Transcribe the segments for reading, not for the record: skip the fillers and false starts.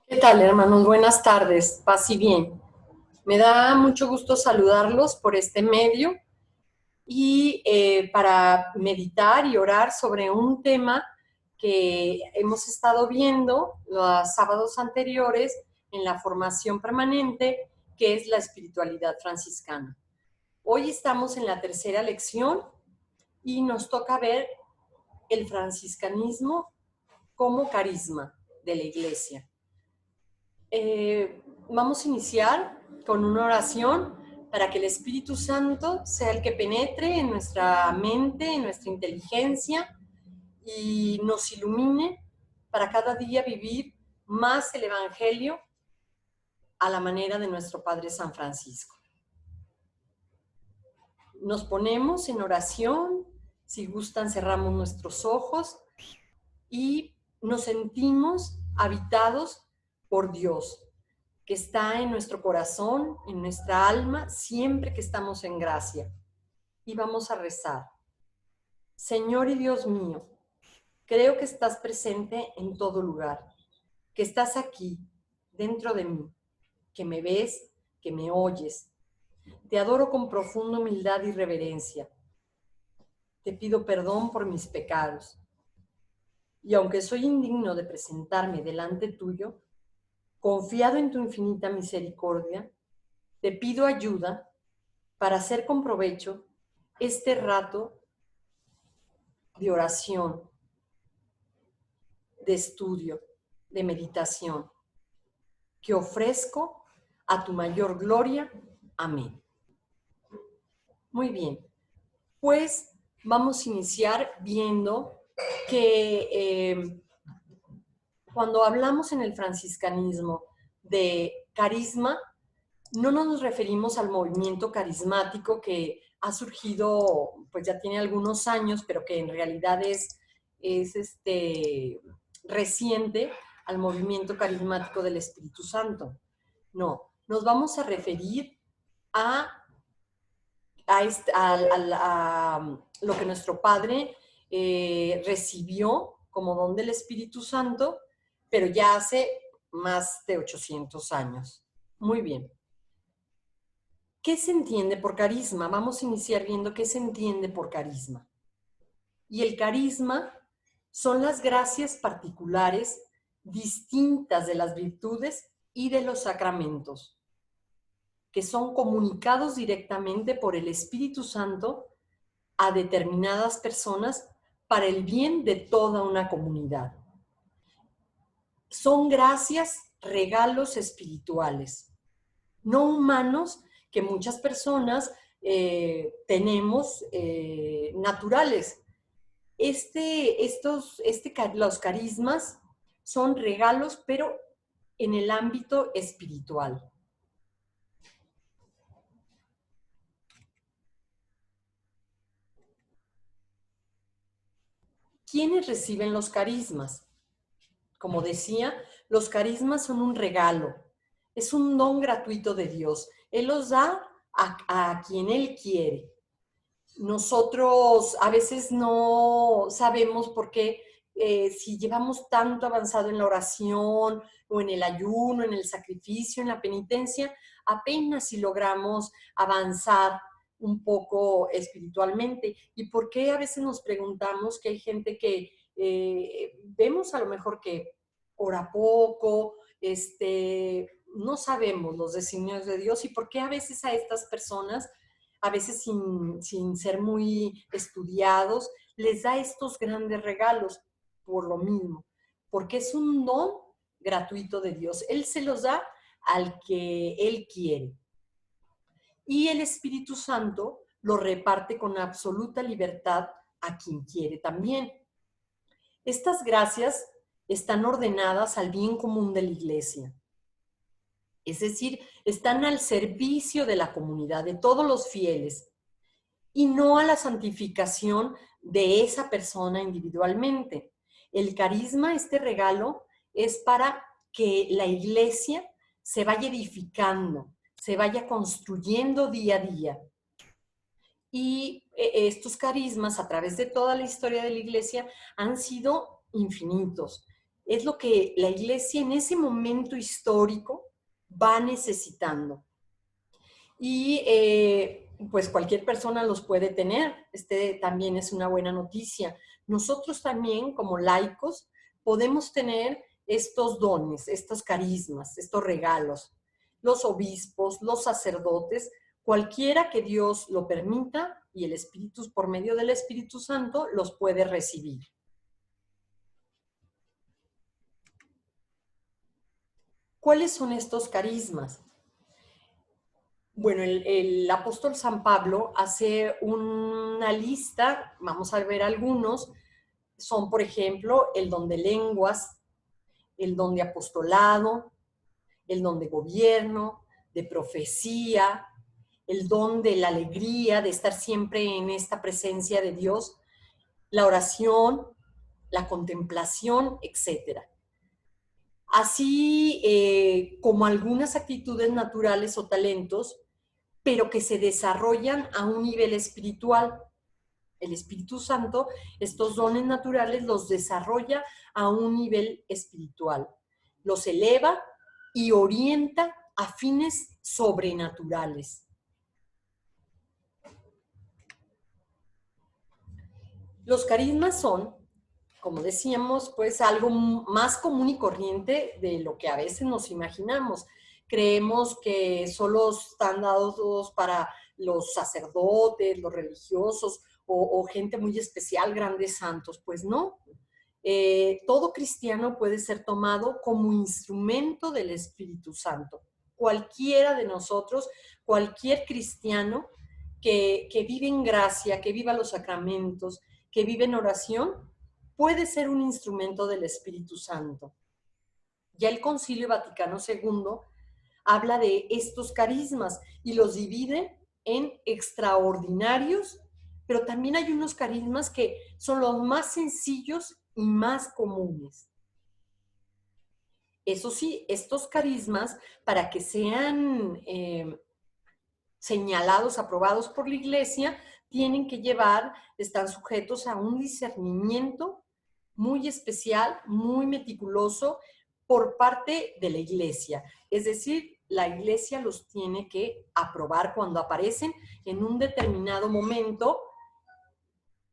¿Qué tal, hermanos? Buenas tardes, paz y bien. Me da mucho gusto saludarlos por este medio y para meditar y orar sobre un tema que hemos estado viendo los sábados anteriores en la formación permanente, que es la espiritualidad franciscana. Hoy estamos en la tercera lección y nos toca ver el franciscanismo como carisma de la Iglesia. Vamos a iniciar con una oración para que el Espíritu Santo sea el que penetre en nuestra mente, en nuestra inteligencia y nos ilumine para cada día vivir más el Evangelio a la manera de nuestro Padre San Francisco. Nos ponemos en oración, si gustan cerramos nuestros ojos y nos sentimos habitados por Dios, que está en nuestro corazón, en nuestra alma, siempre que estamos en gracia. Y vamos a rezar. Señor y Dios mío, creo que estás presente en todo lugar, que estás aquí, dentro de mí, que me ves, que me oyes. Te adoro con profunda humildad y reverencia. Te pido perdón por mis pecados. Y aunque soy indigno de presentarme delante tuyo, confiado en tu infinita misericordia, te pido ayuda para hacer con provecho este rato de oración, de estudio, de meditación, que ofrezco a tu mayor gloria. Amén. Muy bien, pues vamos a iniciar viendo que cuando hablamos en el franciscanismo de carisma, no nos referimos al movimiento carismático que ha surgido, pues ya tiene algunos años, pero que en realidad es reciente al movimiento carismático del Espíritu Santo. No, nos vamos a referir a lo que nuestro Padre recibió como don del Espíritu Santo, pero ya hace más de 800 años. Muy bien. ¿Qué se entiende por carisma? Vamos a iniciar viendo qué se entiende por carisma. Y el carisma son las gracias particulares distintas de las virtudes y de los sacramentos, que son comunicados directamente por el Espíritu Santo a determinadas personas para el bien de toda una comunidad. Son gracias, regalos espirituales, no humanos, que muchas personas tenemos naturales. Los carismas son regalos, pero en el ámbito espiritual. ¿Quiénes reciben los carismas? Como decía, los carismas son un regalo, es un don gratuito de Dios. Él los da a quien Él quiere. Nosotros a veces no sabemos por qué, si llevamos tanto avanzado en la oración o en el ayuno, en el sacrificio, en la penitencia, apenas si logramos avanzar un poco espiritualmente. ¿Y por qué a veces nos preguntamos que hay gente que vemos a lo mejor que ora poco, no sabemos los designios de Dios y por qué a veces a estas personas, a veces sin ser muy estudiados, les da estos grandes regalos por lo mismo, porque es un don gratuito de Dios. Él se los da al que Él quiere. Y el Espíritu Santo lo reparte con absoluta libertad a quien quiere también. Estas gracias están ordenadas al bien común de la Iglesia. Es decir, están al servicio de la comunidad, de todos los fieles, y no a la santificación de esa persona individualmente. El carisma, este regalo, es para que la Iglesia se vaya edificando, se vaya construyendo día a día. Y estos carismas, a través de toda la historia de la Iglesia, han sido infinitos. es lo que la iglesia en ese momento histórico va necesitando. Y pues cualquier persona los puede tener. También es una buena noticia. Nosotros también, como laicos, podemos tener estos dones, estos carismas, estos regalos. Los obispos, los sacerdotes, cualquiera que Dios lo permita y el Espíritu, por medio del Espíritu Santo, los puede recibir. ¿Cuáles son estos carismas? Bueno, el apóstol San Pablo hace una lista, vamos a ver algunos, son por ejemplo el don de lenguas, el don de apostolado, el don de gobierno, de profecía, el don de la alegría, de estar siempre en esta presencia de Dios, la oración, la contemplación, etc. Así como algunas actitudes naturales o talentos, pero que se desarrollan a un nivel espiritual. El Espíritu Santo, estos dones naturales los desarrolla a un nivel espiritual, los eleva y orienta a fines sobrenaturales. Los carismas son, como decíamos, pues algo más común y corriente de lo que a veces nos imaginamos. Creemos que solo están dados para los sacerdotes, los religiosos o gente muy especial, grandes santos. Pues no. Todo cristiano puede ser tomado como instrumento del Espíritu Santo. Cualquiera de nosotros, cualquier cristiano que vive en gracia, que viva los sacramentos, que vive en oración, puede ser un instrumento del Espíritu Santo. Ya el Concilio Vaticano II habla de estos carismas y los divide en extraordinarios, pero también hay unos carismas que son los más sencillos y más comunes. Eso sí, estos carismas, para que sean señalados, aprobados por la Iglesia, tienen que están sujetos a un discernimiento muy especial, muy meticuloso por parte de la Iglesia. Es decir, la Iglesia los tiene que aprobar cuando aparecen en un determinado momento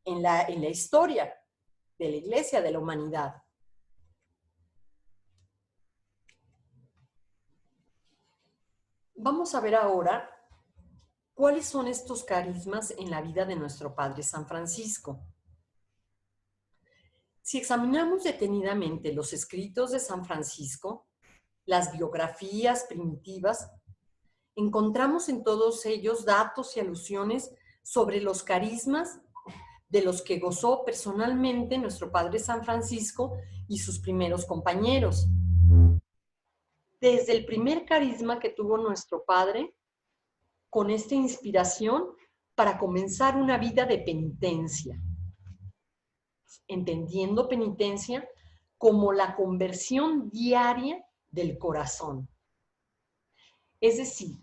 en la historia de la Iglesia, de la humanidad. Vamos a ver ahora cuáles son estos carismas en la vida de nuestro Padre San Francisco. Si examinamos detenidamente los escritos de San Francisco, las biografías primitivas, encontramos en todos ellos datos y alusiones sobre los carismas de los que gozó personalmente nuestro Padre San Francisco y sus primeros compañeros. Desde el primer carisma que tuvo nuestro Padre, con esta inspiración para comenzar una vida de penitencia, entendiendo penitencia como la conversión diaria del corazón. Es decir,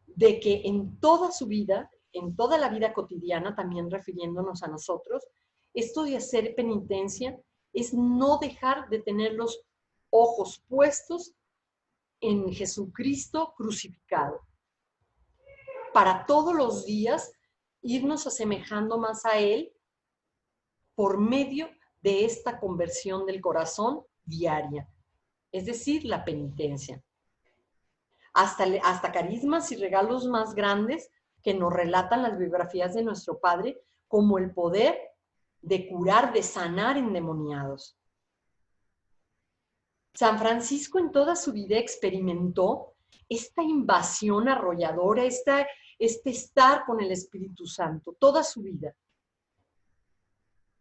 de que en toda su vida, en toda la vida cotidiana, también refiriéndonos a nosotros, esto de hacer penitencia es no dejar de tener los ojos puestos en Jesucristo crucificado. Para todos los días irnos asemejando más a Él por medio de esta conversión del corazón diaria, es decir, la penitencia. Hasta carismas y regalos más grandes que nos relatan las biografías de nuestro Padre, como el poder de curar, de sanar endemoniados. San Francisco en toda su vida experimentó esta invasión arrolladora, este estar con el Espíritu Santo, toda su vida.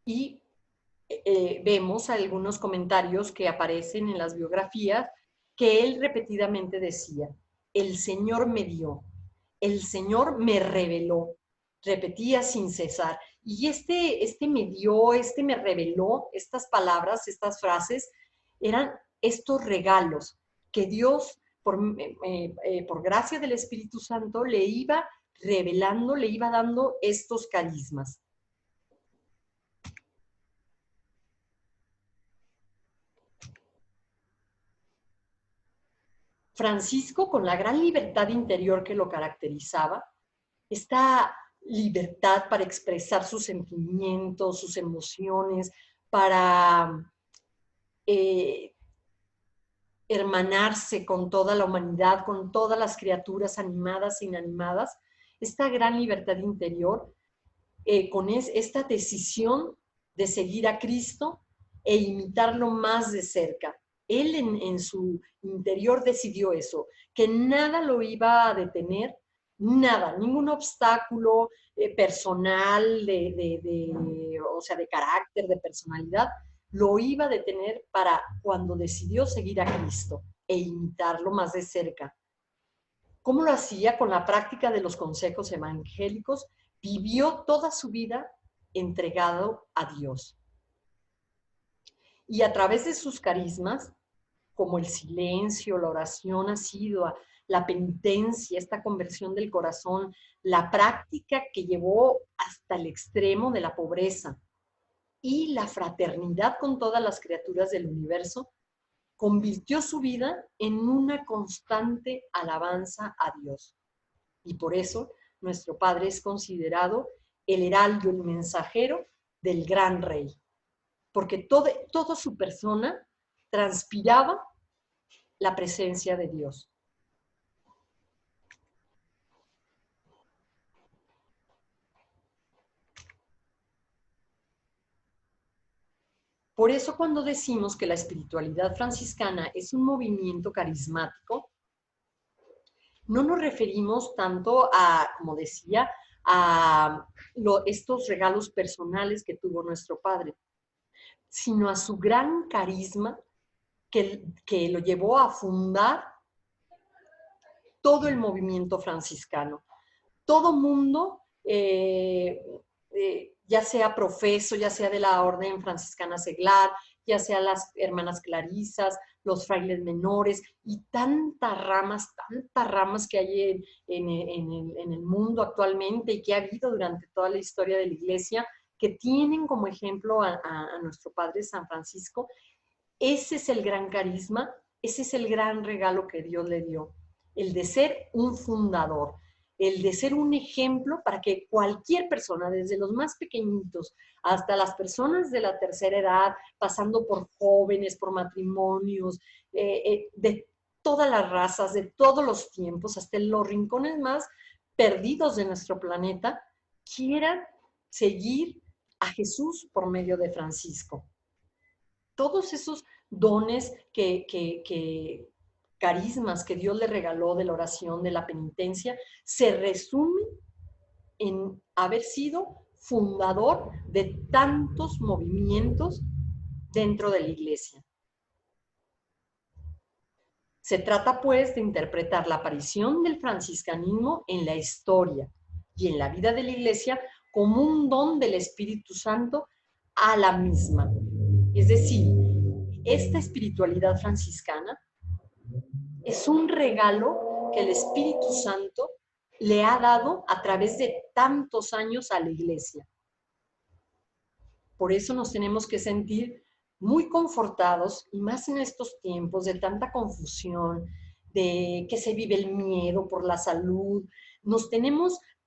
Y vemos algunos comentarios que aparecen en las biografías que él repetidamente decía: el Señor me dio, el Señor me reveló, repetía sin cesar. Y este me dio, me reveló, estas palabras, estas frases, eran estos regalos que Dios, por gracia del Espíritu Santo, le iba revelando, le iba dando estos carismas. Francisco, con la gran libertad interior que lo caracterizaba, esta libertad para expresar sus sentimientos, sus emociones, para hermanarse con toda la humanidad, con todas las criaturas animadas e inanimadas, esta gran libertad interior, con esta decisión de seguir a Cristo e imitarlo más de cerca. Él en su interior decidió eso, que nada lo iba a detener, nada, ningún obstáculo personal, o sea, de carácter, de personalidad, lo iba a detener para cuando decidió seguir a Cristo e imitarlo más de cerca. ¿Cómo lo hacía? Con la práctica de los consejos evangélicos, vivió toda su vida entregado a Dios. Y a través de sus carismas, como el silencio, la oración asidua, la penitencia, esta conversión del corazón, la práctica que llevó hasta el extremo de la pobreza y la fraternidad con todas las criaturas del universo, convirtió su vida en una constante alabanza a Dios. Y por eso nuestro Padre es considerado el heraldo, el mensajero del gran rey, porque toda su persona transpiraba la presencia de Dios. Por eso cuando decimos que la espiritualidad franciscana es un movimiento carismático, no nos referimos tanto a, como decía, a estos regalos personales que tuvo nuestro Padre, sino a su gran carisma que lo llevó a fundar todo el movimiento franciscano. Todo mundo, ya sea profeso, ya sea de la orden franciscana seglar, ya sea las hermanas clarisas, los frailes menores y tantas ramas que hay en el mundo actualmente y que ha habido durante toda la historia de la Iglesia, que tienen como ejemplo a nuestro Padre San Francisco. Ese es el gran carisma, ese es el gran regalo que Dios le dio, el de ser un fundador, el de ser un ejemplo para que cualquier persona, desde los más pequeñitos hasta las personas de la tercera edad, pasando por jóvenes, por matrimonios, de todas las razas, de todos los tiempos, hasta en los rincones más perdidos de nuestro planeta, quieran seguir a Jesús por medio de Francisco. Todos esos dones carismas que Dios le regaló de la oración, de la penitencia, se resumen en haber sido fundador de tantos movimientos dentro de la Iglesia. Se trata, pues, de interpretar la aparición del franciscanismo en la historia y en la vida de la Iglesia como un don del Espíritu Santo a la misma. Es decir, esta espiritualidad franciscana es un regalo que el Espíritu Santo le ha dado a través de tantos años a la Iglesia. Por eso nos tenemos que sentir muy confortados, y más en estos tiempos de tanta confusión, de que se vive el miedo por la salud.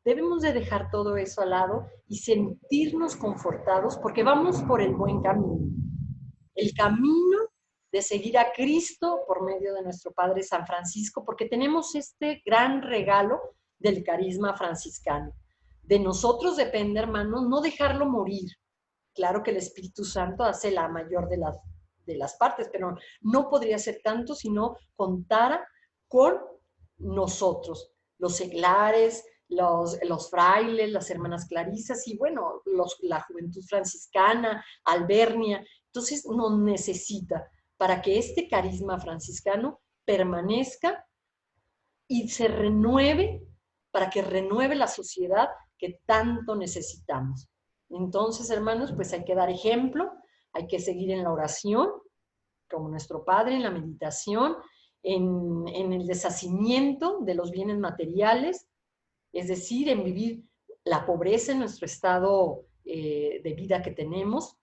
Debemos de dejar todo eso al lado y sentirnos confortados porque vamos por el buen camino. El camino de seguir a Cristo por medio de nuestro Padre San Francisco, porque tenemos este gran regalo del carisma franciscano. De nosotros depende, hermanos, no dejarlo morir. Claro que el Espíritu Santo hace la mayor de las partes, pero no podría ser tanto si no contara con nosotros, los seglares, los frailes, las hermanas clarisas y bueno, la juventud franciscana, Albernia. Entonces nos necesita para que este carisma franciscano permanezca y se renueve, para que renueve la sociedad que tanto necesitamos. Entonces, hermanos, pues hay que dar ejemplo, hay que seguir en la oración, como nuestro Padre, en la meditación, en el deshacimiento de los bienes materiales, es decir, en vivir la pobreza en nuestro estado de vida que tenemos,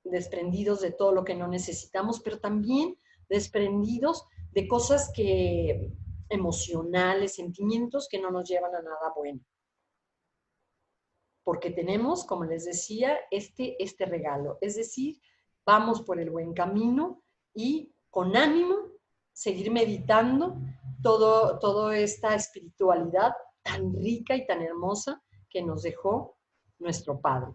desprendidos de todo lo que no necesitamos, pero también desprendidos de cosas que emocionales, sentimientos que no nos llevan a nada bueno. Porque tenemos, como les decía, este regalo. Es decir, vamos por el buen camino y con ánimo seguir meditando toda esta espiritualidad tan rica y tan hermosa que nos dejó nuestro Padre.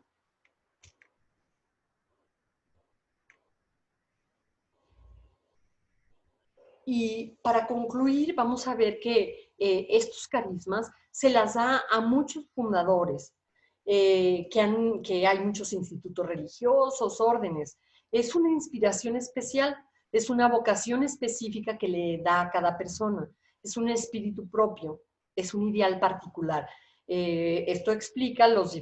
Y para concluir, vamos a ver que estos carismas se las da a muchos fundadores, que hay muchos institutos religiosos, órdenes. Es una inspiración especial, es una vocación específica que le da a cada persona, es un espíritu propio, es un ideal particular. Esto explica las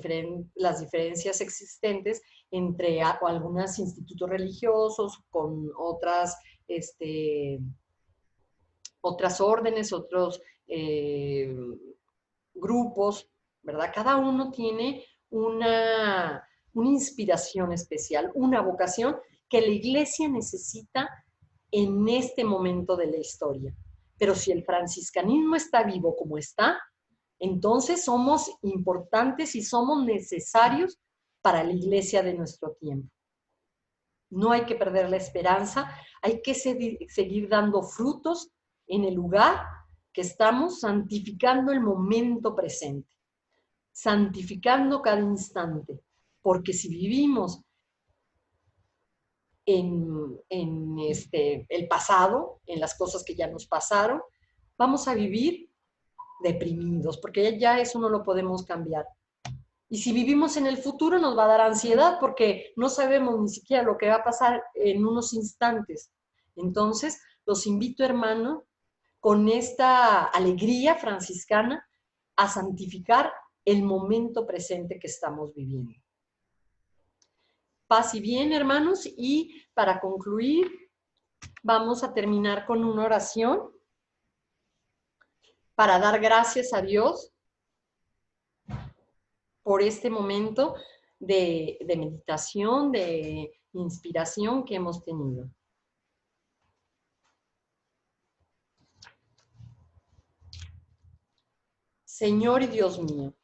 diferencias existentes entre algunos institutos religiosos con otras órdenes, otros grupos, ¿verdad? Cada uno tiene una inspiración especial, una vocación que la iglesia necesita en este momento de la historia. Pero si el franciscanismo está vivo como está, entonces somos importantes y somos necesarios para la iglesia de nuestro tiempo. No hay que perder la esperanza, hay que seguir dando frutos en el lugar que estamos, santificando el momento presente, santificando cada instante, porque si vivimos en el pasado, en las cosas que ya nos pasaron, vamos a vivir deprimidos, porque ya eso no lo podemos cambiar. Y si vivimos en el futuro nos va a dar ansiedad porque no sabemos ni siquiera lo que va a pasar en unos instantes. Entonces, los invito, hermano, con esta alegría franciscana, a santificar el momento presente que estamos viviendo. Paz y bien, hermanos, y para concluir, vamos a terminar con una oración para dar gracias a Dios por este momento de meditación, de inspiración que hemos tenido. Señor y Dios mío,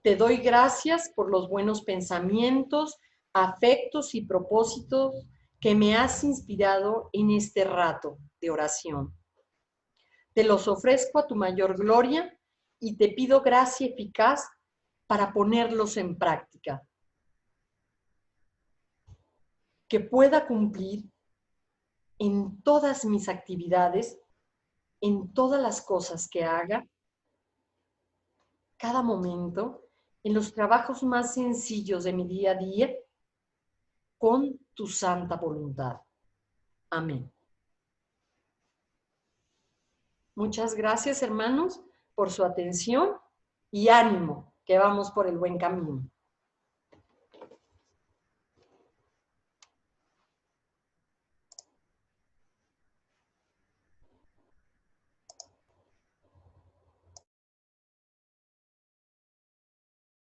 te doy gracias por los buenos pensamientos, afectos y propósitos que me has inspirado en este rato de oración. Te los ofrezco a tu mayor gloria y te pido gracia eficaz para ponerlos en práctica. Que pueda cumplir en todas mis actividades, en todas las cosas que haga, cada momento, en los trabajos más sencillos de mi día a día, con tu santa voluntad. Amén. Muchas gracias, hermanos, por su atención y ánimo, que vamos por el buen camino.